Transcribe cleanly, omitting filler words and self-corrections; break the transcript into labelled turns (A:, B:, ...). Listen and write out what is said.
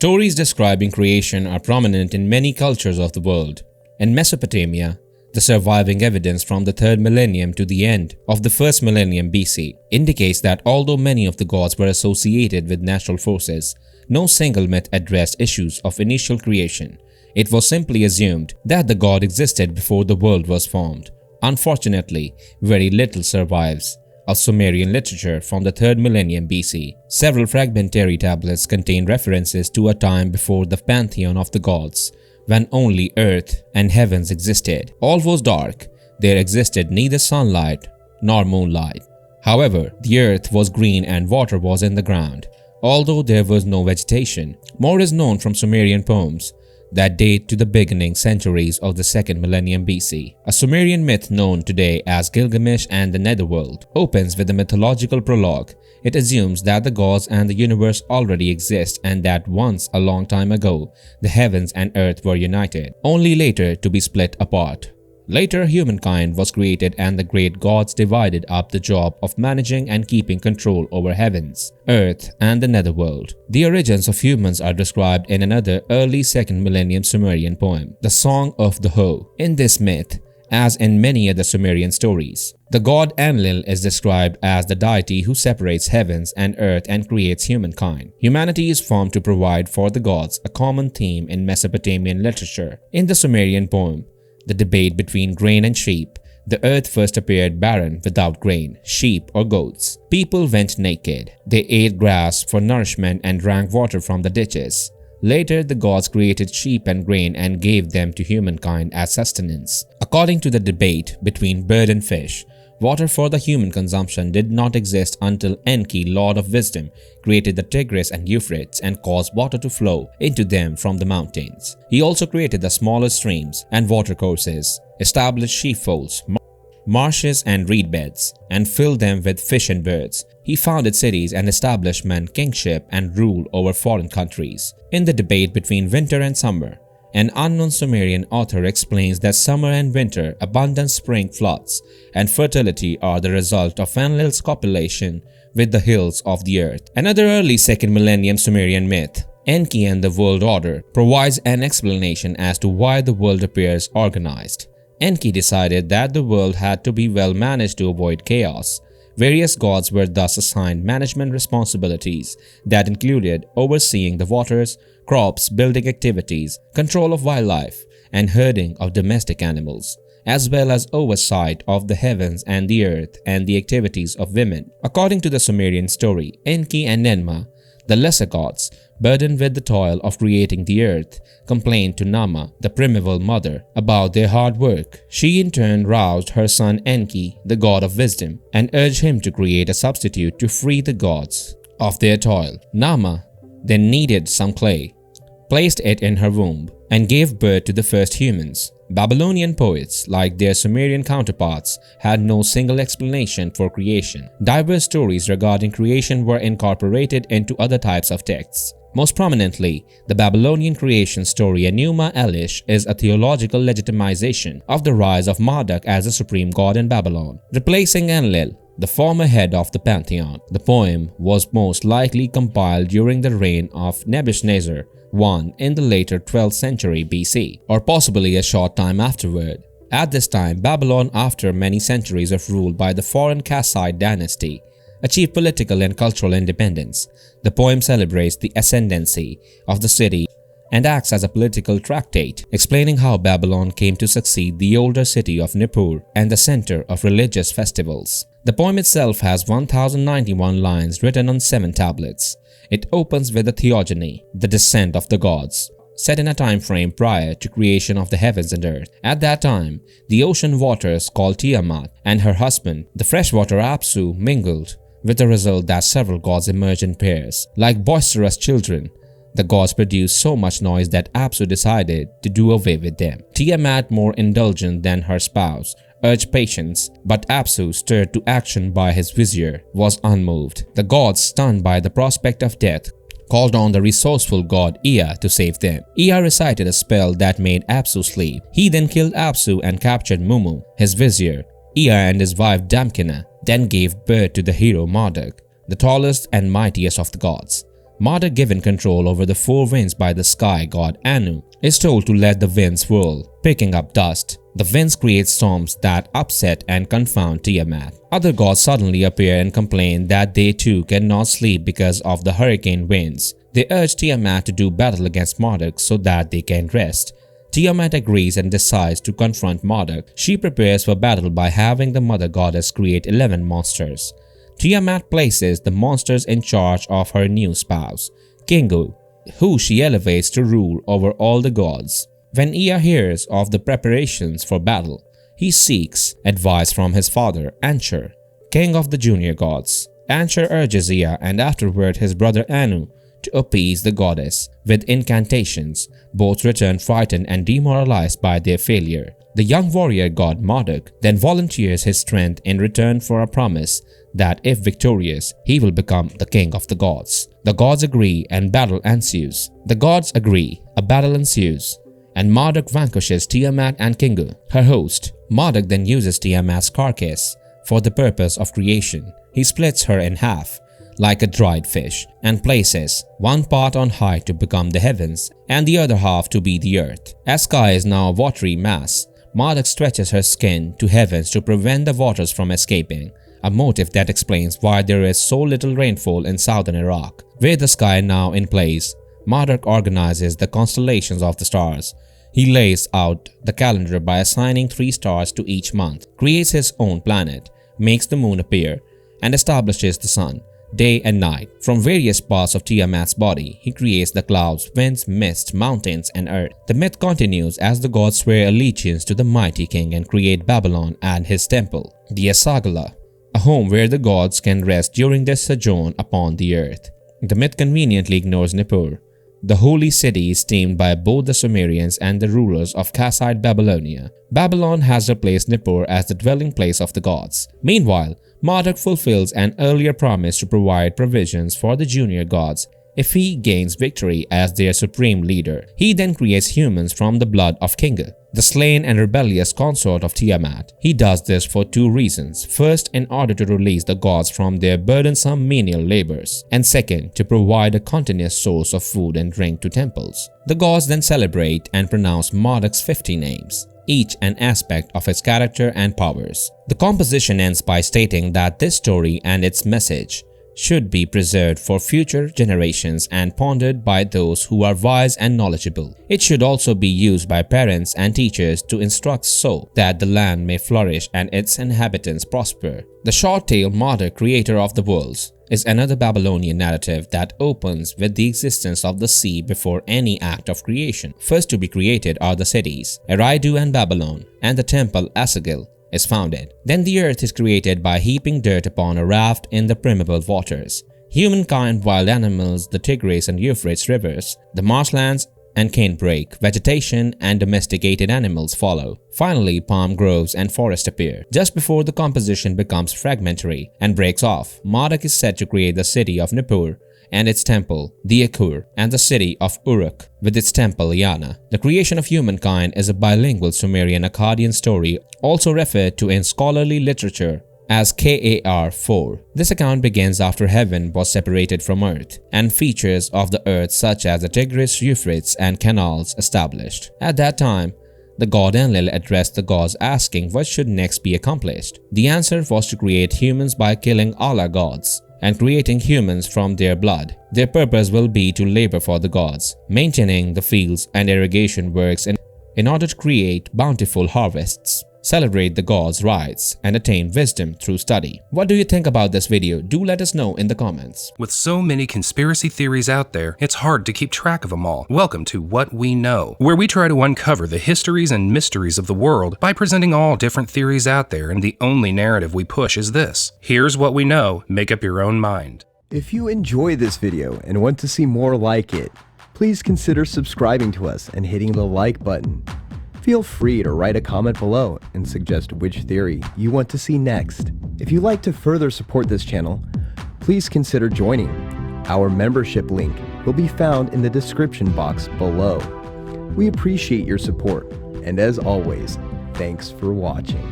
A: Stories describing creation are prominent in many cultures of the world. In Mesopotamia, the surviving evidence from the 3rd millennium to the end of the 1st millennium BC indicates that although many of the gods were associated with natural forces, no single myth addressed issues of initial creation. It was simply assumed that the god existed before the world was formed. Unfortunately, very little survives of Sumerian literature from the 3rd millennium BC. Several fragmentary tablets contain references to a time before the pantheon of the gods, when only earth and heavens existed. All was dark. There existed neither sunlight nor moonlight. However, the earth was green and water was in the ground, although there was no vegetation. More is known from Sumerian poems that date to the beginning centuries of the 2nd millennium BC. A Sumerian myth known today as Gilgamesh and the Netherworld opens with a mythological prologue. It assumes that the gods and the universe already exist and that once, a long time ago, the heavens and earth were united, only later to be split apart. Later, humankind was created and the great gods divided up the job of managing and keeping control over heavens, earth, and the netherworld. The origins of humans are described in another early 2nd millennium Sumerian poem, the Song of the Hoe. In this myth, as in many other Sumerian stories, the god Enlil is described as the deity who separates heavens and earth and creates humankind. Humanity is formed to provide for the gods, a common theme in Mesopotamian literature. In the Sumerian poem, the debate between grain and sheep, the earth first appeared barren without grain, sheep or goats. People went naked. They ate grass for nourishment and drank water from the ditches. Later, the gods created sheep and grain and gave them to humankind as sustenance. According to the debate between bird and fish, water for the human consumption did not exist until Enki, Lord of Wisdom, created the Tigris and Euphrates and caused water to flow into them from the mountains. He also created the smaller streams and watercourses, established sheepfolds, marshes and reed beds, and filled them with fish and birds. He founded cities and established man kingship and rule over foreign countries. In the debate between winter and summer, an unknown Sumerian author explains that summer and winter, abundant spring floods, and fertility are the result of Enlil's copulation with the hills of the earth. Another early 2nd millennium Sumerian myth, Enki and the World Order, provides an explanation as to why the world appears organized. Enki decided that the world had to be well managed to avoid chaos. Various gods were thus assigned management responsibilities that included overseeing the waters, crops, building activities, control of wildlife, and herding of domestic animals, as well as oversight of the heavens and the earth and the activities of women. According to the Sumerian story, Enki and Enma, the lesser gods, burdened with the toil of creating the earth, complained to Nama, the primeval mother, about their hard work. She in turn roused her son Enki, the god of wisdom, and urged him to create a substitute to free the gods of their toil. Nama then kneaded some clay, placed it in her womb, and gave birth to the first humans. Babylonian poets, like their Sumerian counterparts, had no single explanation for creation. Diverse stories regarding creation were incorporated into other types of texts. Most prominently, the Babylonian creation story Enuma Elish is a theological legitimization of the rise of Marduk as the supreme god in Babylon, replacing Enlil, the former head of the pantheon. The poem was most likely compiled during the reign of Nebuchadnezzar I in the later 12th century BC, or possibly a short time afterward. At this time, Babylon, after many centuries of rule by the foreign Kassite dynasty, achieved political and cultural independence. The poem celebrates the ascendancy of the city and acts as a political tractate, explaining how Babylon came to succeed the older city of Nippur and the center of religious festivals. The poem itself has 1091 lines written on 7 tablets. It opens with the theogony, the descent of the gods, set in a time frame prior to creation of the heavens and earth. At that time, the ocean waters called Tiamat and her husband, the freshwater Apsu, mingled, with the result that several gods emerged in pairs. Like boisterous children, the gods produced so much noise that Apsu decided to do away with them. Tiamat, more indulgent than her spouse, urged patience, but Apsu, stirred to action by his vizier, was unmoved. The gods, stunned by the prospect of death, called on the resourceful god Ea to save them. Ea recited a spell that made Apsu sleep. He then killed Apsu and captured Mumu, his vizier. Ea and his wife Damkina then gave birth to the hero Marduk, the tallest and mightiest of the gods. Marduk, given control over the four winds by the sky god Anu, is told to let the winds whirl, picking up dust. The winds create storms that upset and confound Tiamat. Other gods suddenly appear and complain that they too cannot sleep because of the hurricane winds. They urge Tiamat to do battle against Marduk so that they can rest. Tiamat agrees and decides to confront Marduk. She prepares for battle by having the mother goddess create 11 monsters. Tiamat places the monsters in charge of her new spouse, Kingu, who she elevates to rule over all the gods. When Ea hears of the preparations for battle, he seeks advice from his father, Anshur, king of the junior gods. Anshur urges Ea and afterward his brother Anu to appease the goddess with incantations. Both return frightened and demoralized by their failure. The young warrior god Marduk then volunteers his strength in return for a promise that if victorious, he will become the king of the gods. The gods agree and battle ensues. And Marduk vanquishes Tiamat and Kingu, her host. Marduk then uses Tiamat's carcass for the purpose of creation. He splits her in half, like a dried fish, and places one part on high to become the heavens and the other half to be the earth. As sky is now a watery mass, Marduk stretches her skin to heavens to prevent the waters from escaping, a motive that explains why there is so little rainfall in southern Iraq. With the sky now in place, Marduk organizes the constellations of the stars. He lays out the calendar by assigning 3 stars to each month, creates his own planet, makes the moon appear, and establishes the sun, day and night. From various parts of Tiamat's body, he creates the clouds, winds, mist, mountains, and earth. The myth continues as the gods swear allegiance to the mighty king and create Babylon and his temple, the Esagila, a home where the gods can rest during their sojourn upon the earth. The myth conveniently ignores Nippur, the holy city esteemed by both the Sumerians and the rulers of Kassite Babylonia. Babylon has replaced Nippur as the dwelling place of the gods. Meanwhile, Marduk fulfills an earlier promise to provide provisions for the junior gods if he gains victory as their supreme leader. He then creates humans from the blood of Kingu, the slain and rebellious consort of Tiamat. He does this for 2 reasons. First, in order to release the gods from their burdensome menial labors, and second, to provide a continuous source of food and drink to temples. The gods then celebrate and pronounce Marduk's 50 names, each an aspect of his character and powers. The composition ends by stating that this story and its message should be preserved for future generations and pondered by those who are wise and knowledgeable. It should also be used by parents and teachers to instruct so that the land may flourish and its inhabitants prosper. The short tale Marduk, creator of the worlds, is another Babylonian narrative that opens with the existence of the sea before any act of creation. First to be created are the cities, Eridu and Babylon, and the temple Asagil is founded. Then the earth is created by heaping dirt upon a raft in the primeval waters. Humankind, wild animals, the Tigris and Euphrates rivers, the marshlands and canebrake, vegetation and domesticated animals follow. Finally, palm groves and forests appear. Just before the composition becomes fragmentary and breaks off, Marduk is said to create the city of Nippur and its temple, the Akur, and the city of Uruk with its temple Yana. The creation of humankind is a bilingual Sumerian Akkadian story, also referred to in scholarly literature as Kar-4. This account begins after heaven was separated from earth, and features of the earth such as the Tigris, Euphrates, and canals established. At that time, the god Enlil addressed the gods asking what should next be accomplished. The answer was to create humans by killing Allah gods and creating humans from their blood. Their purpose will be to labor for the gods, maintaining the fields and irrigation works in order to create bountiful harvests, celebrate the gods' rites, and attain wisdom through study. What do you think about this video? Do let us know in the comments.
B: With so many conspiracy theories out there, it's hard to keep track of them all. Welcome to What We Know, where we try to uncover the histories and mysteries of the world by presenting all different theories out there, and the only narrative we push is this. Here's what we know, make up your own mind.
C: If you enjoy this video and want to see more like it, please consider subscribing to us and hitting the like button. Feel free to write a comment below and suggest which theory you want to see next. If you'd like to further support this channel, please consider joining. Our membership link will be found in the description box below. We appreciate your support, and as always, thanks for watching.